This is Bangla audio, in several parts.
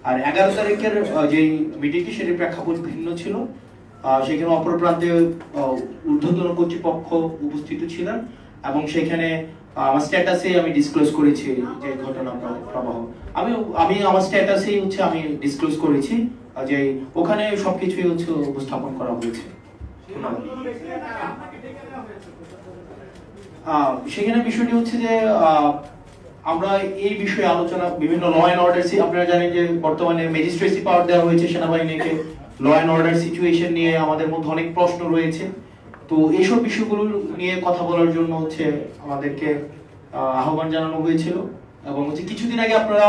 আর 11 তারিখের যে মিটিংটি সেটির প্রেক্ষাপট ভিন্ন ছিল। সেখানে অপর প্রান্তে ঊর্ধ্বতন কর্তৃপক্ষ উপস্থিত ছিলেন এবং সেখানে আমার স্ট্যাটাসে আমি ডিসক্লোজ করেছি যে ঘটনা প্রবাহ আমি আমার স্ট্যাটাসেই হচ্ছে আমি ডিসক্লোজ করেছি যে ওখানে সবকিছুই হচ্ছে উপস্থাপন করা হয়েছে। সেখানে বিষয়টি হচ্ছে যে আমরা এই বিষয়ে আলোচনা বিভিন্ন ল অ্যান্ড অর্ডার, আপনারা জানেন যে বর্তমানে ম্যাজিস্ট্রেসি পাওয়ার দেওয়া হয়েছে সেনাবাহিনীকে। ল অ্যান্ড অর্ডার সিচুয়েশন নিয়ে আমাদের মধ্যে অনেক প্রশ্ন রয়েছে। তো এইসব বিষয়গুলো নিয়ে কথা বলার জন্য হচ্ছে আমাদেরকে আহ্বান জানানো হয়েছিল। এবং হচ্ছে কিছুদিন আগে আপনারা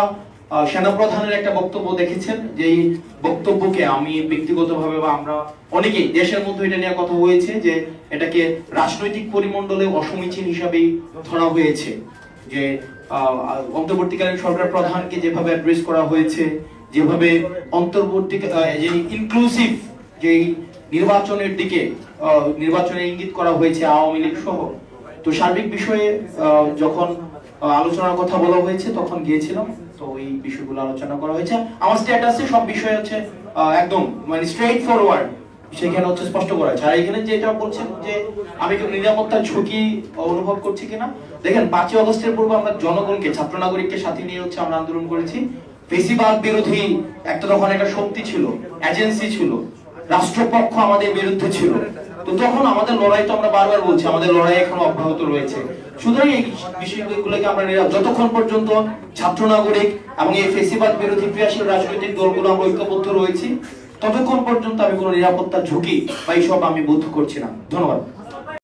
সেনাপ্রধানের একটা বক্তব্য দেখেছেন, যেই বক্তব্যকে আমি ব্যক্তিগতভাবে বা আমরা অনেকেই দেশের মধ্যে এটা নিয়ে কথা হয়েছে যে এটাকে রাজনৈতিক পরিমণ্ডলে অসমীচীন হিসাবেই ধরা হয়েছে। যে অন্তর্বর্তীকালীন সরকার প্রধানকে যেভাবে অ্যাড্রেস করা হয়েছে, যেভাবে অন্তর্বর্তী যে ইনক্লুসিভ যে নির্বাচনের দিকে নির্বাচনের ইঙ্গিত করা হয়েছে আওয়ামী লীগ সহ, তো সার্বিক বিষয়ে যখন আলোচনার কথা বলা হয়েছে তখন গিয়েছিলাম। তো এই বিষয়গুলো আলোচনা করা হয়েছে। আমার স্ট্যাটাসে সব বিষয় হচ্ছে একদম মানে স্ট্রেইট ফরওয়ার্ড সেখানে হচ্ছে স্পষ্ট করা হয়েছে। আর এখানে যেটা বলছেন যে আমি কি নিরাপত্তার ঝুঁকি অনুভব করছি কিনা, দেখেন 5ই আগস্টের পূর্বে আমরা জনগণকে, ছাত্র নাগরিককে সাথে নিয়ে হচ্ছে আমরা আন্দোলন করেছি। ফেসিবাদ বিরোধী একটা তখন একটা শক্তি ছিল, এজেন্সি ছিল, রাষ্ট্রপক্ষ আমাদের বিরুদ্ধে ছিল। তো তখন আমাদের লড়াই তো আমরা বারবার বলছি আমাদের লড়াই এখনো অব্যাহত রয়েছে। সুতরাং এই বিষয়গুলোকে আমরা যতক্ষণ পর্যন্ত ছাত্র নাগরিক এবং এই ফেসিবাদ বিরোধী ক্রিয়াশীল রাজনৈতিক দলগুলো আমরা ঐক্যবদ্ধ রয়েছি ততক্ষণ পর্যন্ত আমি কোনো নিরাপত্তার ঝুঁকি বা এইসব আমি বোধ করছি না। ধন্যবাদ।